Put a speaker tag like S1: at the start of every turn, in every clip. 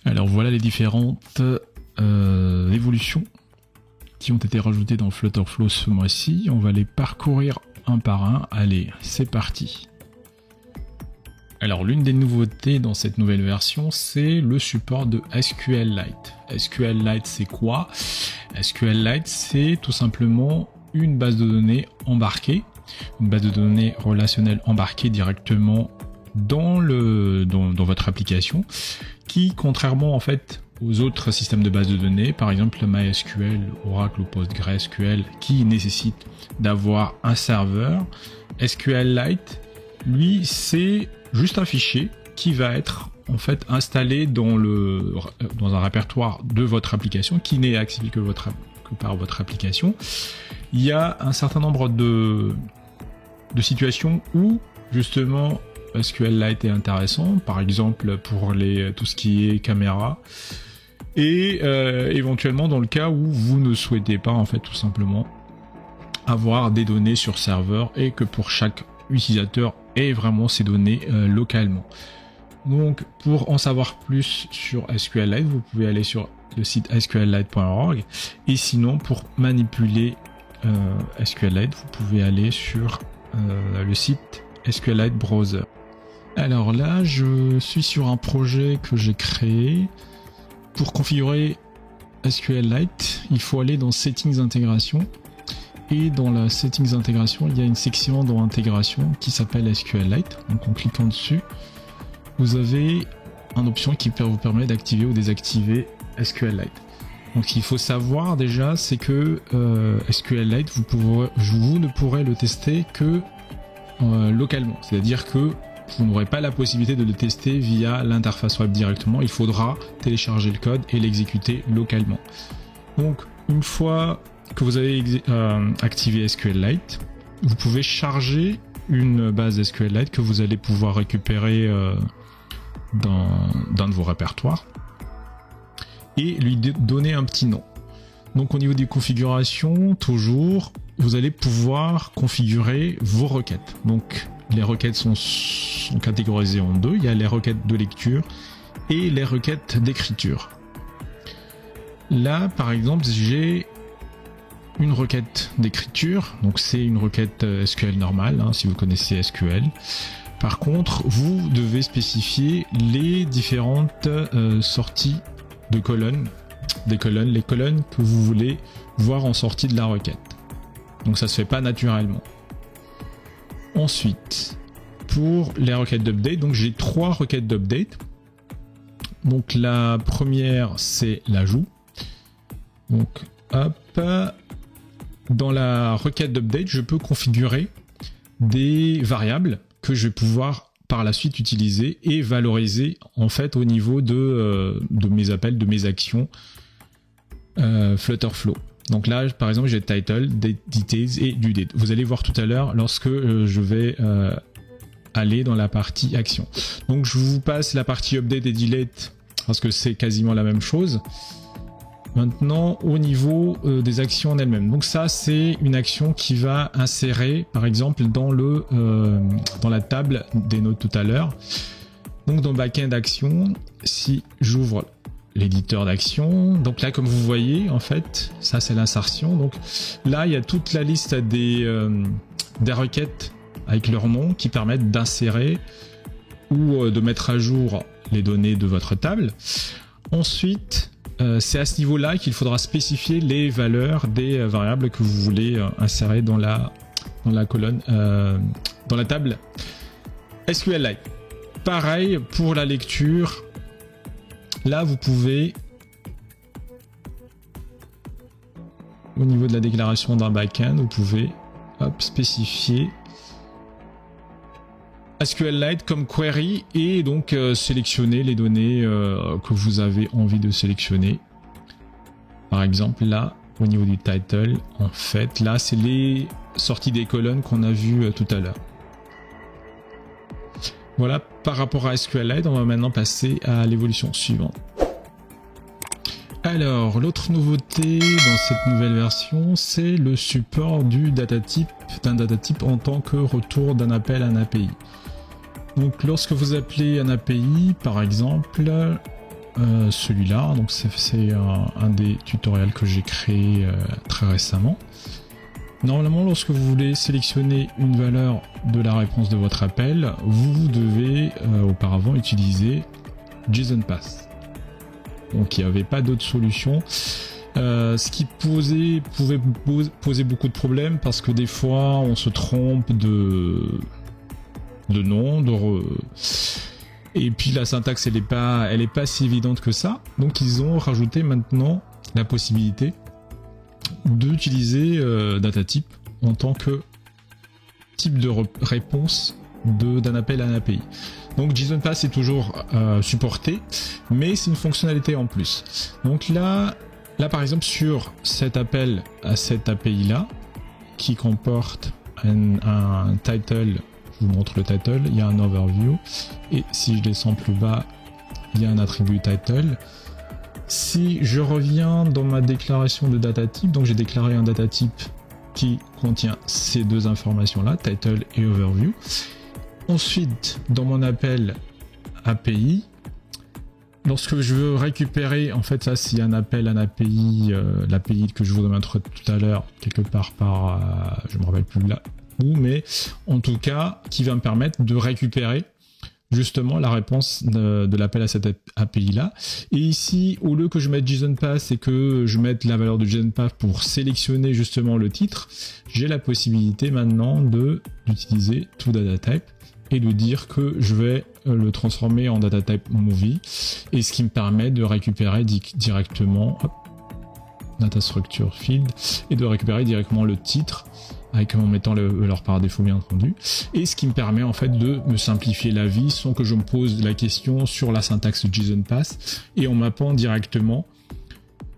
S1: Alors voilà les différentes évolutions qui ont été rajoutées dans Flutterflow ce mois-ci. On va les parcourir un par un. Allez, c'est parti. Alors l'une des nouveautés dans cette nouvelle version, c'est le support de SQLite. SQLite, c'est quoi? SQLite, c'est tout simplement une base de données embarquée, une base de données relationnelle embarquée directement dans votre application, qui, contrairement en fait aux autres systèmes de base de données, par exemple MySQL, Oracle ou PostgreSQL, qui nécessitent d'avoir un serveur, SQLite, lui, c'est juste un fichier qui va être en fait installé dans un répertoire de votre application, qui n'est accessible que par votre application. Il y a un certain nombre de situations où justement SQLite est intéressant, par exemple pour tout ce qui est caméra, et éventuellement dans le cas où vous ne souhaitez pas en fait tout simplement avoir des données sur serveur et que pour chaque utilisateur ait vraiment ces données localement. Donc pour en savoir plus sur SQLite, vous pouvez aller sur le site sqlite.org, et sinon pour manipuler SQLite, vous pouvez aller sur le site SQLite Browser. Alors là, je suis sur un projet que j'ai créé. Pour configurer SQLite, il faut aller dans Settings Intégration. Et dans la Settings Intégration, il y a une section dans Intégration qui s'appelle SQLite. Donc en cliquant dessus, vous avez une option qui vous permet d'activer ou désactiver SQLite. Donc ce qu'il faut savoir déjà, c'est que SQLite, vous ne pourrez le tester que localement. C'est-à-dire que vous n'aurez pas la possibilité de le tester via l'interface web directement. Il faudra télécharger le code et l'exécuter localement. Donc une fois que vous avez activé SQLite, vous pouvez charger une base SQLite que vous allez pouvoir récupérer dans de vos répertoires et lui donner un petit nom. Donc au niveau des configurations, toujours, vous allez pouvoir configurer vos requêtes. Donc les requêtes sont catégorisées en deux. Il y a les requêtes de lecture et les requêtes d'écriture. Là, par exemple, j'ai une requête d'écriture. Donc c'est une requête SQL normale, si vous connaissez SQL. Par contre, vous devez spécifier les différentes sorties de colonnes, les colonnes que vous voulez voir en sortie de la requête. Donc ça se fait pas naturellement. Ensuite, pour les requêtes d'update, donc j'ai 3 requêtes d'update. Donc la première, c'est l'ajout. Donc hop, dans la requête d'update, je peux configurer des variables que je vais pouvoir par la suite utiliser et valoriser en fait au niveau de mes appels, de mes actions Flutterflow. Donc là, par exemple, j'ai title, details et due date. Vous allez voir tout à l'heure lorsque je vais aller dans la partie action. Donc je vous passe la partie update et delete parce que c'est quasiment la même chose. Maintenant, au niveau des actions en elles-mêmes. Donc ça, c'est une action qui va insérer, par exemple, dans la table des notes tout à l'heure. Donc dans backend action, si j'ouvre l'éditeur d'action, donc là, comme vous voyez, en fait, ça c'est l'insertion. Donc là, il y a toute la liste des requêtes avec leur nom qui permettent d'insérer ou de mettre à jour les données de votre table. Ensuite, c'est à ce niveau-là qu'il faudra spécifier les valeurs des variables que vous voulez insérer dans la colonne, dans la table SQLite. Pareil pour la lecture. Là, vous pouvez, au niveau de la déclaration d'un backend, vous pouvez spécifier SQLite comme query et donc sélectionner les données que vous avez envie de sélectionner. Par exemple, là, au niveau du title, en fait, là, c'est les sorties des colonnes qu'on a vues tout à l'heure. Voilà, par rapport à SQLite, on va maintenant passer à l'évolution suivante. Alors, l'autre nouveauté dans cette nouvelle version, c'est le support d'un data type en tant que retour d'un appel à un API. Donc, lorsque vous appelez un API, par exemple, celui-là. Donc c'est un des tutoriels que j'ai créé très récemment. Normalement, lorsque vous voulez sélectionner une valeur de la réponse de votre appel, vous devez auparavant utiliser JSON-Path. Donc il n'y avait pas d'autre solution. Ce qui pouvait poser beaucoup de problèmes parce que des fois on se trompe de nom, et puis la syntaxe elle est pas si évidente que ça. Donc ils ont rajouté maintenant la possibilité d'utiliser DataType en tant que type de réponse d'un appel à un API. Donc JSON-Path est toujours supporté, mais c'est une fonctionnalité en plus. Donc là par exemple sur cet appel à cette API là, qui comporte un title, je vous montre le title, il y a un overview, et si je descends plus bas, il y a un attribut title. Si je reviens dans ma déclaration de datatype, donc j'ai déclaré un datatype qui contient ces deux informations là, title et overview. Ensuite, dans mon appel API, lorsque je veux récupérer, en fait ça c'est un appel à un API, l'API que je vous montrerai tout à l'heure, quelque part par, je me rappelle plus là où, mais en tout cas qui va me permettre de récupérer justement la réponse de l'appel à cette API là. Et ici, au lieu que je mette JSON-Path et que je mette la valeur de JSON-Path pour sélectionner justement le titre, j'ai la possibilité maintenant d'utiliser toDataType et de dire que je vais le transformer en datatype movie, et ce qui me permet de récupérer directement data structure field et de récupérer directement le titre en mettant leur par défaut bien entendu, et ce qui me permet en fait de me simplifier la vie sans que je me pose la question sur la syntaxe JSON-Path, et en mappant directement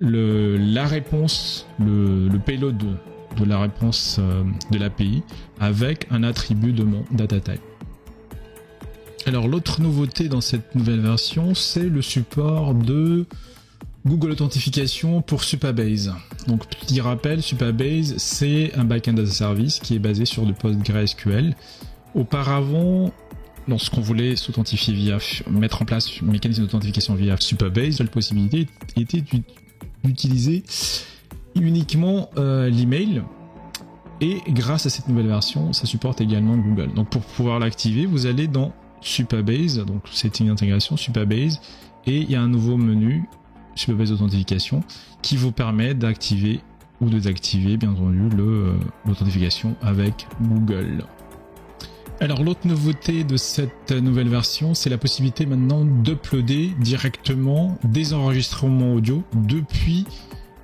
S1: la réponse, le payload de la réponse de l'API avec un attribut de mon datatype. Alors l'autre nouveauté dans cette nouvelle version, c'est le support de Google Authentification pour Supabase. Donc petit rappel, Supabase c'est un backend as a service qui est basé sur du PostgreSQL. Auparavant, lorsqu'on voulait s'authentifier mettre en place un mécanisme d'authentification via Supabase, la possibilité était d'utiliser uniquement l'email. Et grâce à cette nouvelle version, ça supporte également Google. Donc pour pouvoir l'activer, vous allez dans Supabase, donc c'est une intégration Supabase, et il y a un nouveau menu Supabase Authentification qui vous permet d'activer ou de désactiver bien entendu l'authentification avec Google. Alors l'autre nouveauté de cette nouvelle version, c'est la possibilité maintenant d'uploader directement des enregistrements audio depuis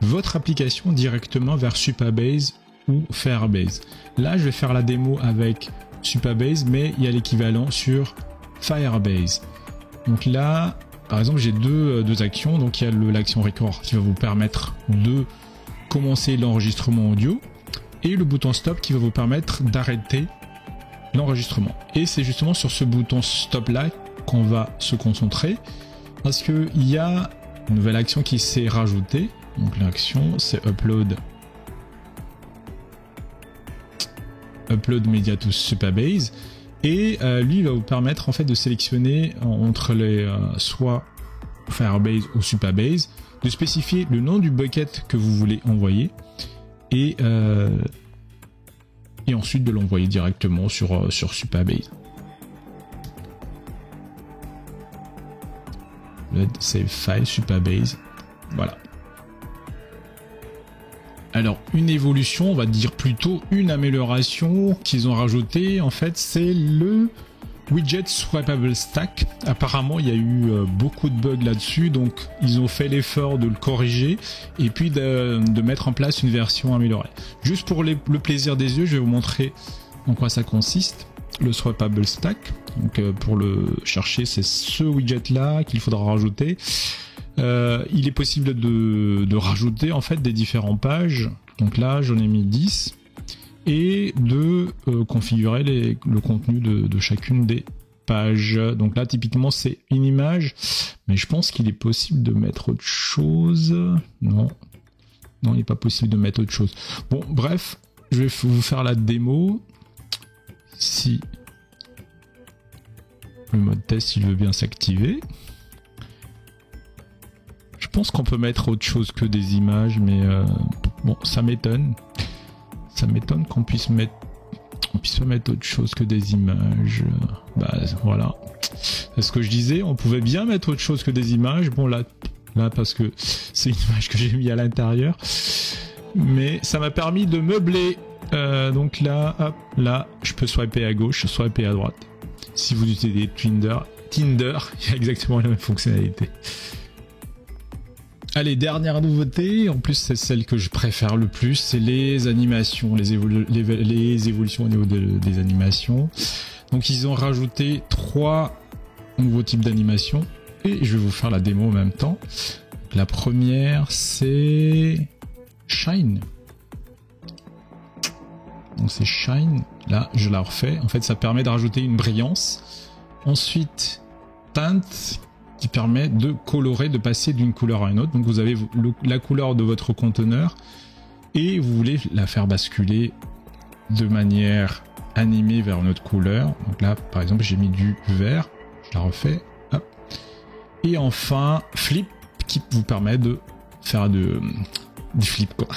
S1: votre application directement vers Supabase ou Firebase. Là je vais faire la démo avec Supabase, mais il y a l'équivalent sur Firebase. Donc là, par exemple, j'ai deux actions. Donc il y a l'action record qui va vous permettre de commencer l'enregistrement audio, et le bouton stop qui va vous permettre d'arrêter l'enregistrement. Et c'est justement sur ce bouton stop là qu'on va se concentrer, parce que il y a une nouvelle action qui s'est rajoutée. Donc l'action c'est upload media to Supabase, et lui il va vous permettre en fait de sélectionner entre les soit Firebase ou Supabase, de spécifier le nom du bucket que vous voulez envoyer, et ensuite de l'envoyer directement sur Supabase. Le save file Supabase, voilà. Alors une évolution, on va dire plutôt une amélioration qu'ils ont rajouté, en fait c'est le widget swappable stack. Apparemment il y a eu beaucoup de bugs là-dessus, donc ils ont fait l'effort de le corriger et puis de mettre en place une version améliorée. Juste pour le plaisir des yeux, je vais vous montrer en quoi ça consiste, le swappable stack. Donc pour le chercher, c'est ce widget là qu'il faudra rajouter. Il est possible de rajouter en fait des différentes pages, donc là j'en ai mis 10, et de configurer le contenu de chacune des pages. Donc là typiquement c'est une image, mais je pense qu'il est possible de mettre autre chose. Non, il n'est pas possible de mettre autre chose. Bon bref, je vais vous faire la démo. Si le mode test il veut bien s'activer. pense qu'on peut mettre autre chose que des images, mais bon, ça m'étonne. Ça m'étonne qu'on puisse mettre... On puisse pas mettre autre chose que des images. Bah voilà. C'est ce que je disais, on pouvait bien mettre autre chose que des images. Bon là parce que c'est une image que j'ai mis à l'intérieur. Mais ça m'a permis de meubler. Donc là, hop, là, je peux swiper à gauche, swiper à droite. Si vous utilisez Tinder, il y a exactement la même fonctionnalité. Allez, dernière nouveauté, en plus c'est celle que je préfère le plus, c'est les animations, les évolutions au niveau des animations. Donc ils ont rajouté 3 nouveaux types d'animations et je vais vous faire la démo en même temps. La première c'est Shine. Donc c'est Shine, là je la refais, en fait ça permet de rajouter une brillance. Ensuite Tint, qui permet de colorer, de passer d'une couleur à une autre. Donc vous avez la couleur de votre conteneur et vous voulez la faire basculer de manière animée vers une autre couleur. Donc là par exemple j'ai mis du vert, je la refais. Hop. Et enfin Flip qui vous permet de faire du flip quoi.